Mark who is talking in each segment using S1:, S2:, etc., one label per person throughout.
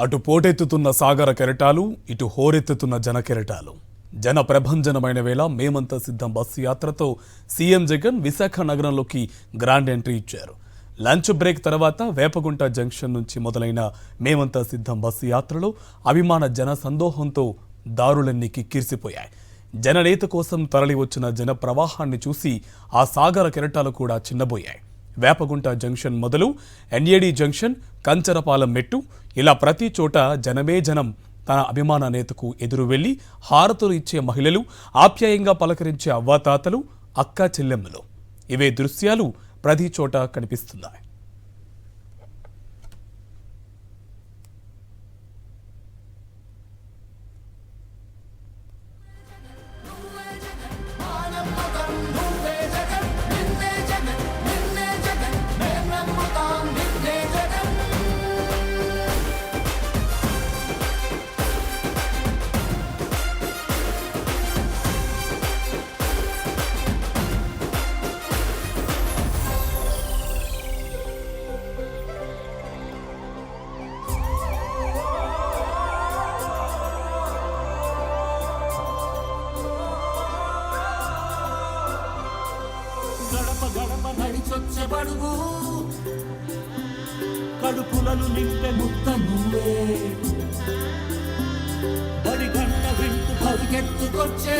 S1: అటు పోటెత్తుతున్న సాగర కెరటాలు, ఇటు హోరెత్తుతున్న జన కెరటాలు. జన ప్రభంజనమైన వేళ మేమంతా సిద్ధం బస్సు యాత్రతో సీఎం జగన్ విశాఖ నగరంలోకి గ్రాండ్ ఎంట్రీ ఇచ్చారు. లంచ్ బ్రేక్ తర్వాత వేపగుంట జంక్షన్ నుంచి మొదలైన మేమంతా సిద్ధం బస్సు యాత్రలో అభిమాన జన సందోహంతో దారులన్నీ కిక్కిరిసిపోయాయి. జననేత కోసం తరలి వచ్చిన జన ప్రవాహాన్ని చూసి ఆ సాగర కెరటాలు కూడా చిన్నబోయాయి. వేపగుంట జంక్షన్ మొదలు ఎన్ఏడి జంక్షన్, కంచరపాలెం మెట్టు, ఇలా ప్రతి చోట జనమే జనం. తన అభిమాన నేతకు ఎదురు వెళ్లి హారతులు ఇచ్చే మహిళలు, ఆప్యాయంగా పలకరించే అవ్వాతాతలు, అక్కా చెల్లెమ్మలు, ఇవే దృశ్యాలు ప్రతి చోట కనిపిస్తున్నాయి.
S2: గడప నడిచొచ్చబడుగు, కడుపులను నింపే ముద్ద నువ్వే, బడి గంట వింటూ పరిగెత్తుకొచ్చే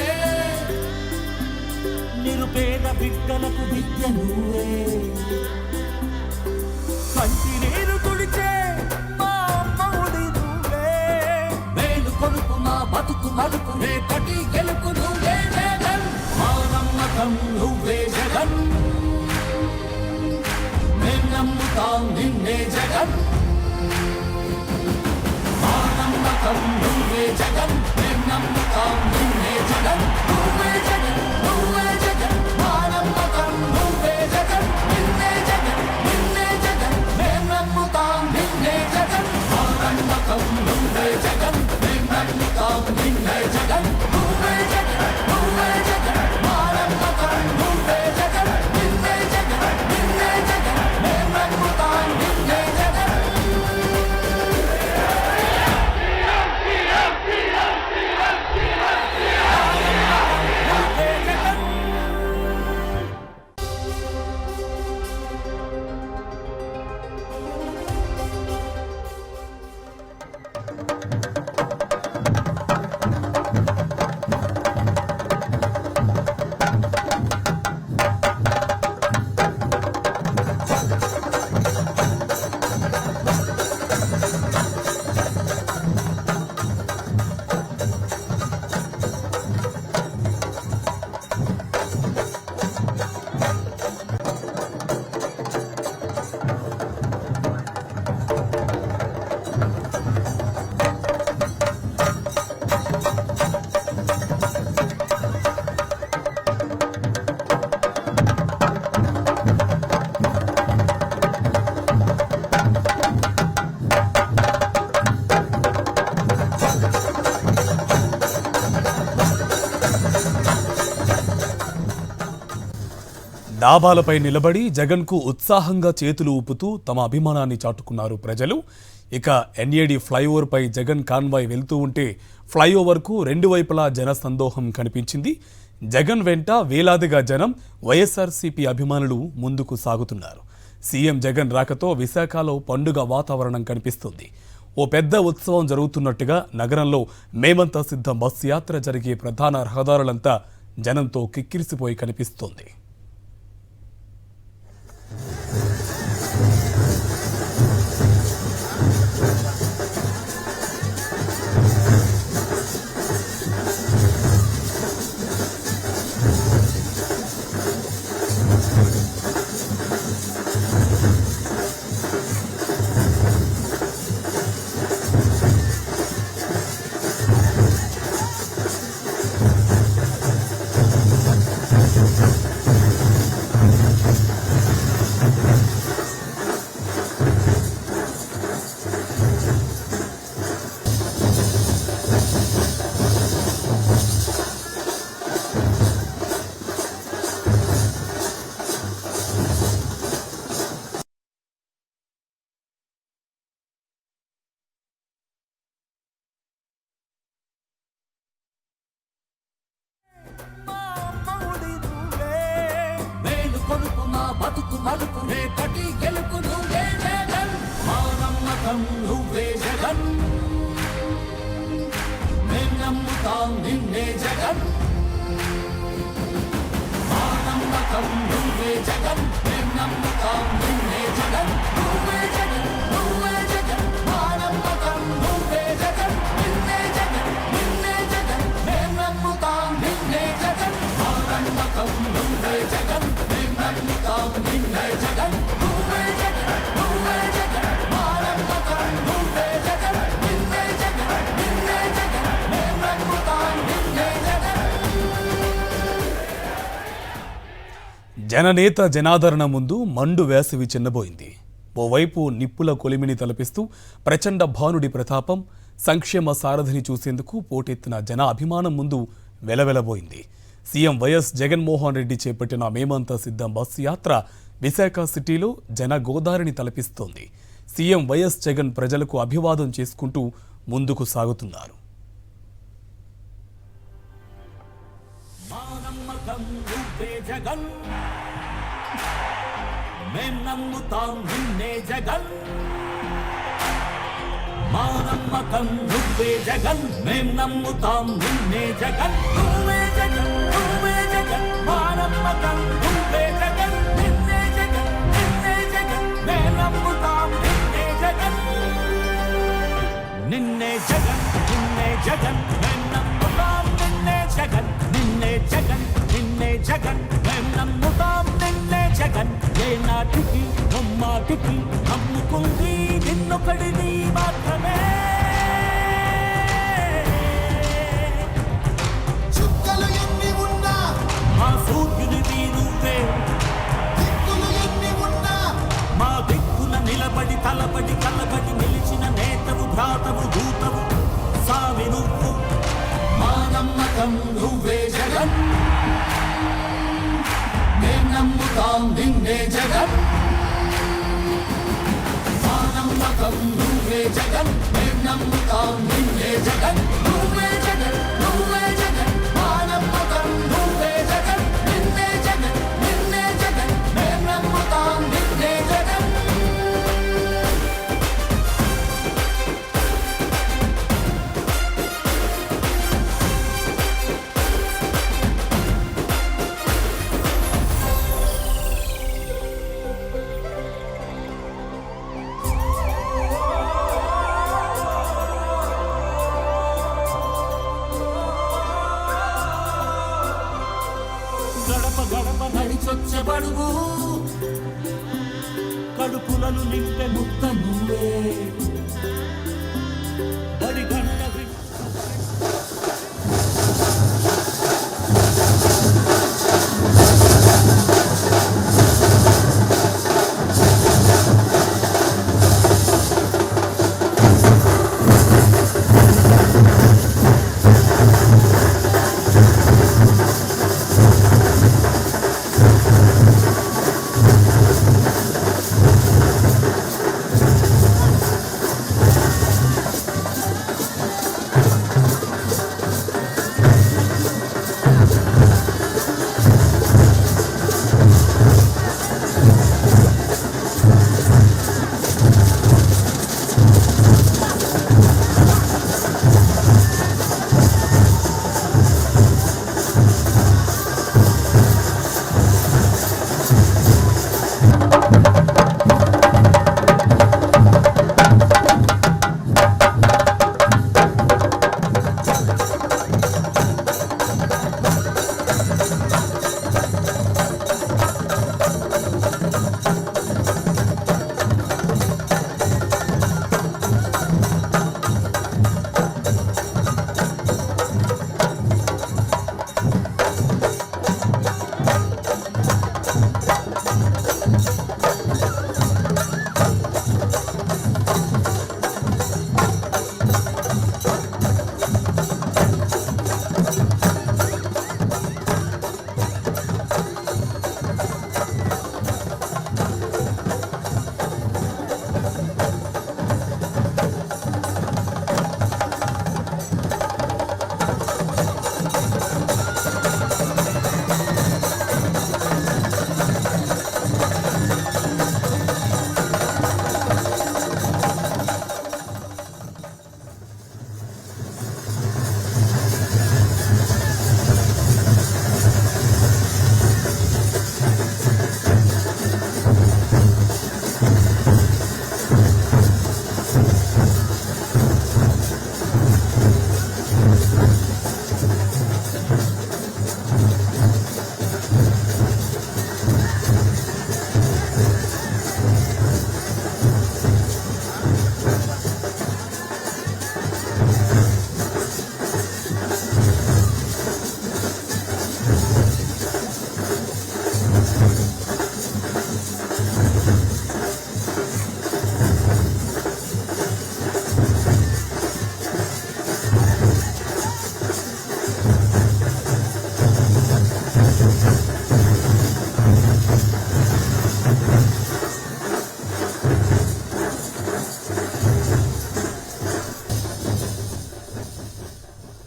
S2: నిరుపేద బిడ్డలకు విద్య నువ్వే, కంటి నీరు తుడిచే మా అమ్మఒడి నువ్వే, మేలు కొనుకు మా బతుకు మలుపు రేపటి గెలుపు నువ్వే జగన్, మా నమ్మకం నువ్వే జగన్, మేము నమ్ముతాం నిన్నే జగన్, మా నమ్మకం నువ్వే జగన్, మేము నమ్ముతాం నిన్నే జగన్, నువ్వే జగన్, నువ్వే జగన్, మా నమ్మకం నువ్వే జగన్, నిన్నే జగన్, నిన్నే జగన్, మేము నమ్ముతాం నిన్నే జగన్, మా నమ్మకం నువ్వే జగన్, మేము నమ్ముతాం నిన్నే జగన్, నువ్వే జగన్, నువ్వే జగన్, మా నమ్మకం నువ్వే జగన్, నిన్నే జగన్, నిన్నే జగన్, మేము నమ్ముతాం నిన్నే జగన్.
S1: డాబాలపై నిలబడి జగన్కు ఉత్సాహంగా చేతులు ఊపుతూ తమ అభిమానాన్ని చాటుకున్నారు ప్రజలు. ఇక ఎన్ఏడి ఫ్లైఓవర్పై జగన్ కాన్వాయ్ వెళ్తూ ఉంటే ఫ్లైఓవర్కు రెండు వైపులా జన సందోహం కనిపించింది. జగన్ వెంట వేలాదిగా జనం, వైఎస్ఆర్సీపీ అభిమానులు ముందుకు సాగుతున్నారు. సీఎం జగన్ రాకతో విశాఖలో పండుగ వాతావరణం కనిపిస్తుంది. ఓ పెద్ద ఉత్సవం జరుగుతున్నట్టుగా నగరంలో మేమంతా సిద్ధం బస్సు యాత్ర జరిగే ప్రధాన రహదారులంతా జనంతో కిక్కిరిసిపోయి కనిపిస్తోంది.
S2: మలుపు రేపటి గెలుపు నువ్వే జగన్ మా నమ్మకం నువ్వే జగన్ మేం నమ్ముతాం నిన్నే జగన్ మా నమ్మకం నువ్వే జగన్ మేం నమ్ముతాం నిన్నే జగన్ నువ్వే జగన్ నువ్వే జగన్ మా నమ్మకం నువ్వే జగన్ నిన్నే జగన్ నిన్నే జగన్ మేం నమ్ముతాం నిన్నే జగన్ మా నమ్మకం నువ్వే జగన్ మేం నమ్ముతాం నిన్నే జగన్ నువ్వే జగన్ నువ్వే జగన్ మా నమ్మకం నువ్వే జగన్ నిన్నే జగన్ నిన్నే జగన్ మేం నమ్ముతాం నిన్నే జగన్
S1: జననేత జనాదరణ ముందు మండు వేసవి చిన్నబోయింది. ఓవైపు నిప్పుల కొలిమిని తలపిస్తూ ప్రచండ భానుడి ప్రతాపం, సంక్షేమ సారథిని చూసేందుకు పోటెత్తిన జన అభిమానం ముందు వెలవెలబోయింది. సీఎం వైఎస్ జగన్మోహన్ రెడ్డి చేపట్టిన మేమంతా సిద్ధం బస్సు యాత్ర విశాఖ సిటీలో జన గోదారిని తలపిస్తోంది. సీఎం వైఎస్ జగన్ ప్రజలకు అభివాదం చేసుకుంటూ ముందుకు సాగుతున్నారు.
S2: మా నమ్మకం నువ్వే జగన్ మేం నమ్ముతాం నిన్నే జగన్ మా నమ్మకం నువ్వే జగన్ మేం నమ్ముతాం నిన్నే జగన్ నువ్వే జగన్ నువ్వే జగన్ మా నమ్మకం నువ్వే జగన్ నిన్నే జగన్ నిన్నే జగన్ మేం నమ్ముతాం నిన్నే జగన్ నిన్నే జగన్ నిన్నే జగన్ మేం నమ్ముతాం నిన్నే జగన్ నిన్నే జగన్ నిన్నే జగన్ మేం నమ్ముతాం నిన్నే జగన్ ఏ నాటికి ముమ్మాటికి నమ్ముకుంది నిన్నొకడిని మాత్రమే
S3: చుక్కలు ఎన్ని ఉన్నా
S2: మా సూర్యునివి నువ్వే
S3: దిక్కులు ఎన్ని ఉన్నా
S2: మా దిక్కున నిలబడి తలబడి కలబడి నిలిచిన నేతవు భ్రాతవు దూతవు సామి నువ్వు మా నమ్మకం నువ్వే జగన్ మేం నమ్ముతాం నిన్నే జగన్ మా నమ్మకం నువ్వే జగన్ మేం నమ్ముతాం నిన్నే జగన్ నువ్వే జగన్ నువ్వే జగన్ మా నమ్మకం నువ్వే జగన్ నిన్నే జగన్ నిన్నే జగన్ మేం నమ్ముతాం నిన్నే జగన్ గడప గడప నడిచొచ్చబడుగు కడుపులను నింపే ముక్త నువ్వే బడి గంట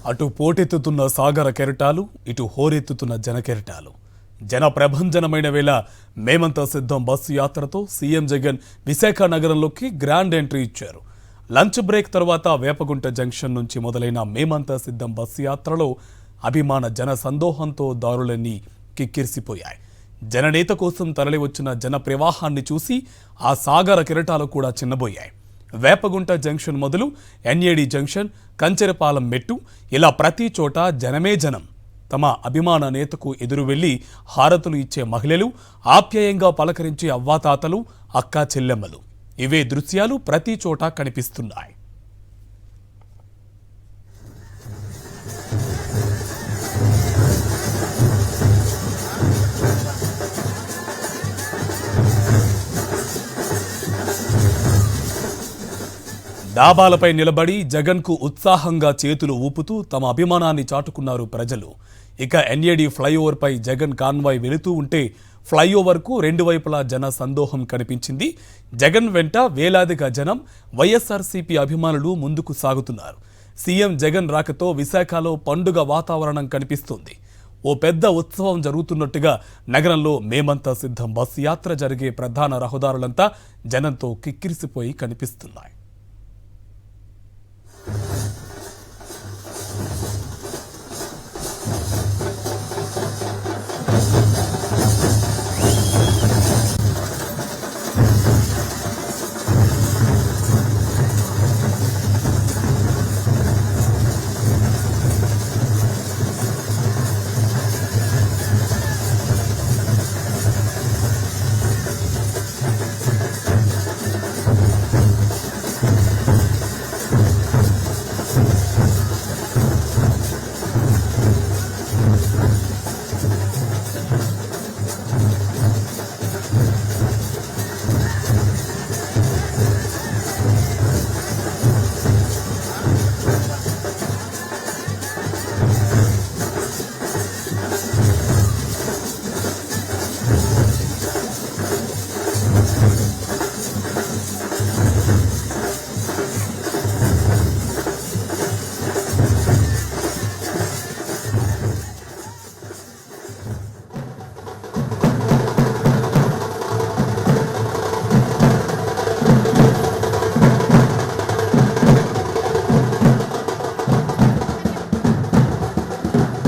S1: అటు పోటెత్తుతున్న సాగర కెరటాలు, ఇటు హోరెత్తుతున్న జనకెరటాలు. జన ప్రభంజనమైన వేళ మేమంతా సిద్ధం బస్సు యాత్రతో సీఎం జగన్ విశాఖ నగరంలోకి గ్రాండ్ ఎంట్రీ ఇచ్చారు. లంచ్ బ్రేక్ తర్వాత వేపగుంట జంక్షన్ నుంచి మొదలైన మేమంతా సిద్ధం బస్సు యాత్రలో అభిమాన జన సందోహంతో దారులన్నీ కిక్కిరిసిపోయాయి. జననేత కోసం తరలివచ్చిన జన ప్రవాహాన్ని చూసి ఆ సాగర కెరటాలు కూడా చిన్నబోయాయి. వేపగుంట జంక్షన్ మొదలు ఎన్ఏడి జంక్షన్, కంచెరపాలెం మెట్టు, ఇలా ప్రతి చోట జనమే జనం. తమ అభిమాన నేతకు ఎదురు వెళ్లి హారతులు ఇచ్చే మహిళలు, ఆప్యాయంగా పలకరించే అవ్వాతాతలు, అక్కా చెల్లెమ్మలు, ఇవే దృశ్యాలు ప్రతి చోట కనిపిస్తున్నాయి. డాబాలపై నిలబడి జగన్కు ఉత్సాహంగా చేతులు ఊపుతూ తమ అభిమానాన్ని చాటుకున్నారు ప్రజలు. ఇక ఎన్ఏడి ఫ్లైఓవర్పై జగన్ కాన్వాయ్ వెళుతూ ఉంటే ఫ్లైఓవర్కు రెండు వైపులా జన సందోహం కనిపించింది. జగన్ వెంట వేలాదిగా జనం, వైఎస్ఆర్సీపీ అభిమానులు ముందుకు సాగుతున్నారు. సీఎం జగన్ రాకతో విశాఖలో పండుగ వాతావరణం కనిపిస్తోంది. ఓ పెద్ద ఉత్సవం జరుగుతున్నట్టుగా నగరంలో మేమంతా సిద్ధం బస్సు యాత్ర జరిగే ప్రధాన రహదారులంతా జనంతో కిక్కిరిసిపోయి కనిపిస్తున్నాయి.